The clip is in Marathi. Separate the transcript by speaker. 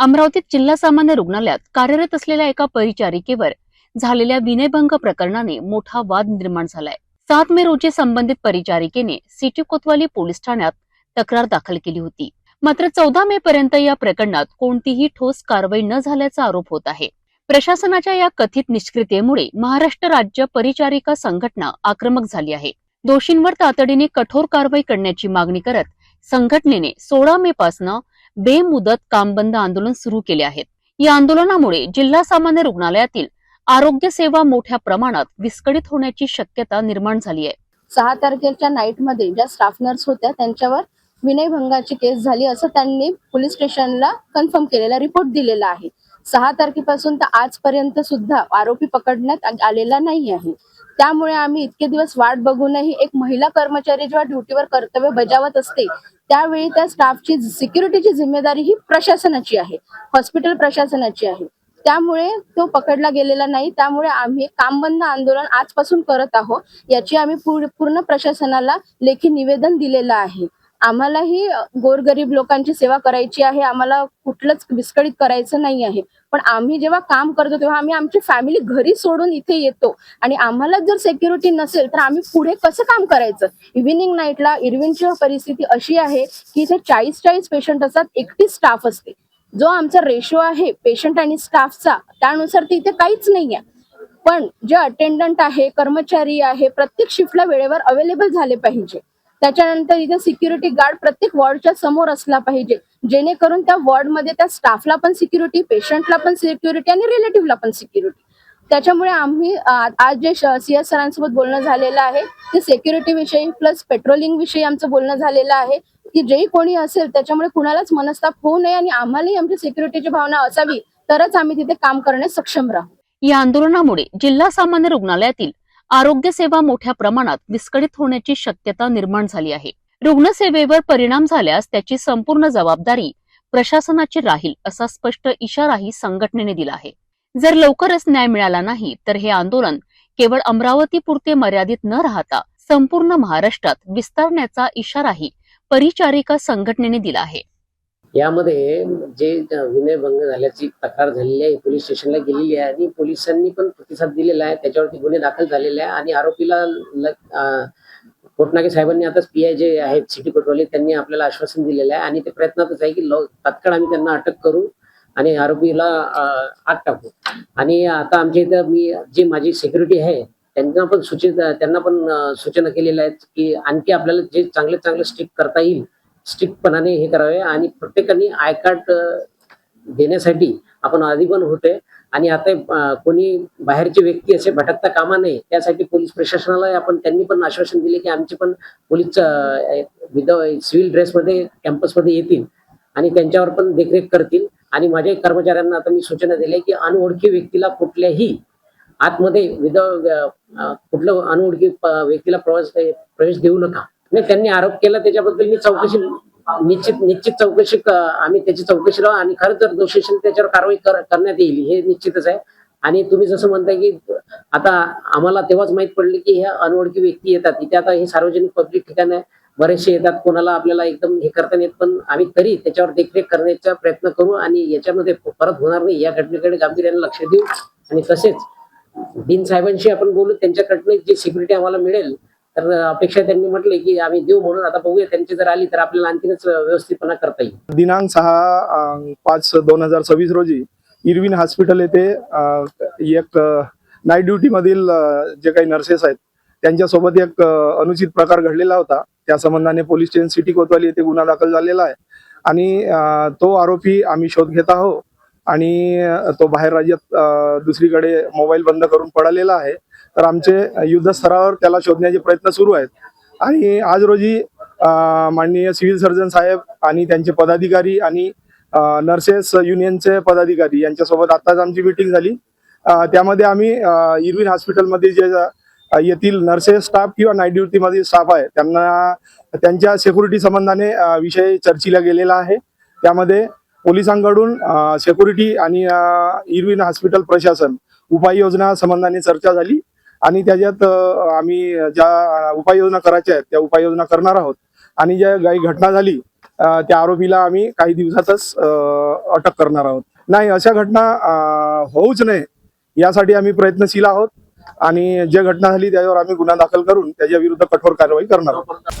Speaker 1: अमरावतीत जिल्हा सामान्य रुग्णालयात कार्यरत असलेल्या एका परिचारिकेवर झालेल्या विनयभंग प्रकरणाने मोठा वाद निर्माण झालाय। 7 मे रोजी संबंधित परिचारिकेने सिटी कोतवाली पोलीस ठाण्यात तक्रार दाखल केली होती। मात्र 14 मे पर्यंत या प्रकरणात कोणतीही ठोस कारवाई न झाल्याचा आरोप होत आहे। प्रशासनाच्या या कथित निष्क्रियतेमुळे महाराष्ट्र राज्य परिचारिका संघटना आक्रमक झाली आहे। दोषींवर तातडीने कठोर कारवाई करण्याची मागणी करत संघटनेने 16 मे पासून बेमुदत कामबंद आंदोलन सुरू केले आहेत। या आंदोलनामुळे जिल्हा सामान्य रुग्णालयातील आरोग्य सेवा मोठ्या प्रमाणात विस्कळीत होण्याची शक्यता निर्माण झाली आहे।
Speaker 2: 6 तारखेच्या नाईटमध्ये ज्या स्टाफ नर्स होत्या त्यांच्यावर विनयभंगाची केस झाली असं त्यांनी पोलीस स्टेशनला कन्फर्म केलेला रिपोर्ट दिलेला आहे। 6 तारखेपासून तर आजपर्यंत सुद्धा आरोपी पकडण्यात आलेला नाही आहे। त्यामुळे आम्ही इतके दिवस वाट बघूनही एक महिला कर्मचारी जेव्हा ड्युटीवर कर्तव्य बजावत असते त्यावेळी त्या स्टाफची सिक्युरिटीची जिम्मेदारी ही प्रशासनाची आहे, हॉस्पिटल प्रशासनाची आहे। त्यामुळे तो पकडला गेलेला नाही। त्यामुळे आम्ही कामबंद आंदोलन आजपासून करत आहोत। याची आम्ही पूर्ण प्रशासनाला लेखी निवेदन दिलेलं आहे। आम्हालाही गोरगरीब लोकांची सेवा करायची आहे, आम्हाला कुठलंच विस्कळीत करायचं नाही आहे। पण आम्ही जेव्हा काम करतो तेव्हा आम्ही आमची फॅमिली घरी सोडून इथे येतो आणि आम्हाला जर सिक्युरिटी नसेल तर आम्ही पुढे कसं काम करायचं। इव्हिनिंग नाईटला इरविनची परिस्थिती अशी आहे की इथे 40 पेशंट असतात, एकटी स्टाफ असते। जो आमचा रेशो आहे पेशंट आणि स्टाफचा त्यानुसार तिथे काहीच नाहीये। पण जे अटेंडंट आहे, कर्मचारी आहे, प्रत्येक शिफ्टला वेळेवर अवेलेबल झाले पाहिजे। त्याच्यानंतर इथे सिक्युरिटी गार्ड प्रत्येक वॉर्डच्या समोर असला पाहिजे, जेणेकरून त्या वॉर्डमध्ये त्या स्टाफला पण सिक्युरिटी, पेशंटला पण सिक्युरिटी आणि रिलेटिव्हला पण सिक्युरिटी। त्याच्यामुळे आम्ही आज जे CS सरांसोबत बोलणं झालेलं आहे ते सिक्युरिटी विषयी प्लस पेट्रोलिंग विषयी आमचं बोलणं झालेलं आहे की जे कोणी असेल त्याच्यामुळे कुणालाच मनस्ताप होऊ नये आणि आम्हालाही आमची सिक्युरिटीची भावना असावी तरच आम्ही तिथे काम करण्यास सक्षम राहू।
Speaker 1: या आंदोलनामुळे जिल्हा सामान्य रुग्णालयातील आरोग्य सेवा मोठ्या प्रमाणात विस्कळीत होण्याची शक्यता निर्माण झाली आहे। रुग्णसेवेवर परिणाम झाल्यास त्याची संपूर्ण जबाबदारी प्रशासनाची राहील असा स्पष्ट इशाराही संघटनेने दिला आहे। जर लवकरच न्याय मिळाला नाही तर हे आंदोलन केवळ अमरावती पुरते मर्यादित न राहता संपूर्ण महाराष्ट्रात विस्तारण्याचा इशाराही परिचारिका संघटनेने दिला आहे।
Speaker 3: यामध्ये जे विनयभंग झाल्याची तक्रार झालेली आहे पोलीस स्टेशनला गेलेली आहे आणि पोलिसांनी पण प्रतिसाद दिलेला आहे। त्याच्यावरती गुन्हे दाखल झालेले आहे आणि आरोपीला कोटनाके साहेबांनी आताच PI जे आहेत सिटी कोतवाली त्यांनी आपल्याला आश्वासन दिलेलं आहे आणि ते प्रयत्नातच आहे की तात्काळ आम्ही त्यांना अटक करू आणि आरोपीला आत टाकू। आणि आता आमच्या इथं माझी सिक्युरिटी आहे त्यांना पण सूचना केलेल्या आहेत की आणखी आपल्याला जे चांगले स्ट्रिक्ट करता येईल स्ट्रिक्टपणाने हे करावे आणि प्रत्येकाने आय कार्ड देण्यासाठी आपण आधी पण होते आणि आता कोणी बाहेरचे व्यक्ती असे भटकता कामा नये त्यासाठी पोलीस प्रशासनाला त्यांनी पण आश्वासन दिले की आमचे पण पोलीस सिव्हिल ड्रेसमध्ये कॅम्पसमध्ये येतील आणि त्यांच्यावर पण देखरेख करतील। आणि माझ्या कर्मचाऱ्यांना आता मी सूचना दिली की अनोळखी व्यक्तीला कुठल्याही आतमध्ये कुठलं अनोळखी व्यक्तीला प्रवेश देऊ नका। त्यांनी आरोप केला त्याच्याबद्दल मी चौकशी निश्चित चौकशी आम्ही त्याची चौकशी राहू आणि खरंच जर दोषी असेल त्याच्यावर कारवाई करण्यात येईल हे निश्चितच आहे। आणि तुम्ही जसं म्हणताय की आता आम्हाला तेव्हाच माहित पडले की ह्या अनोळखी व्यक्ती येतात इथे। आता हे सार्वजनिक पब्लिक ठिकाण बरेचसे येतात, कोणाला आपल्याला एकदम हे करता येत पण आम्ही तरी त्याच्यावर देखरेख करण्याचा प्रयत्न करू आणि याच्यामध्ये परत होणार नाही या घटनेकडे गांभीर्याने लक्ष देऊ। आणि तसेच डीन साहेबांशी आपण बोलू, त्यांच्याकडनं जी सिक्युरिटी आम्हाला मिळेल तर अपेक्षा त्यांनी म्हटले की आम्ही देऊ म्हणून आता बघूया त्यांची जर आली तर आपल्याला आणखीनच व्यवस्थितपणा करता येईल।
Speaker 4: दिनांक 6/5/2026 रोजी इरविन हॉस्पिटल येथे एक नाईट ड्युटी मधील जे काही नर्सेस आहेत त्यांच्यासोबत एक अनुचित प्रकार घडलेला होता। त्या संबंधाने पोलीस स्टेशन सिटी कोतवाली येथे गुन्हा दाखल झालेला आहे आणि तो आरोपी आम्ही शोध घेत आहोत आणि तो बाहेर राज्यात दुसरीकडे मोबाईल बंद करून पळालेला आहे। तर आमचे युद्धस्तरावर त्याला शोधण्याचे प्रयत्न सुरू आहेत आणि आज रोजी माननीय सिव्हिल सर्जन साहेब आणि त्यांचे पदाधिकारी आणि नर्सेस युनियनचे पदाधिकारी यांच्यासोबत आताच आमची मीटिंग झाली। त्यामध्ये आम्ही इरविन हॉस्पिटलमध्ये जे येथील नर्सेस स्टाफ किंवा नाईट ड्युटी मधील स्टाफ आहे त्यांना त्यांच्या सिक्युरिटी संबंधाने विषय चर्चेला गेलेला आहे। त्यामध्ये पोलिसांकडून सिक्युरिटी आणि इरविन हॉस्पिटल प्रशासन उपाययोजना संबंधाने चर्चा झाली आणि त्याच्यात आम्ही ज्या उपाययोजना करायच्या आहेत त्या उपाययोजना करणार आहोत आणि ज्या काही घटना झाली त्या आरोपीला आम्ही काही दिवसातच अटक करणार आहोत. नाही, अशा घटना होऊच नये यासाठी आम्ही प्रयत्नशील आहोत आणि जे घटना झाली त्याच्यावर आम्ही गुन्हा दाखल करून त्याच्या विरुद्ध कठोर कारवाई करणार आहोत.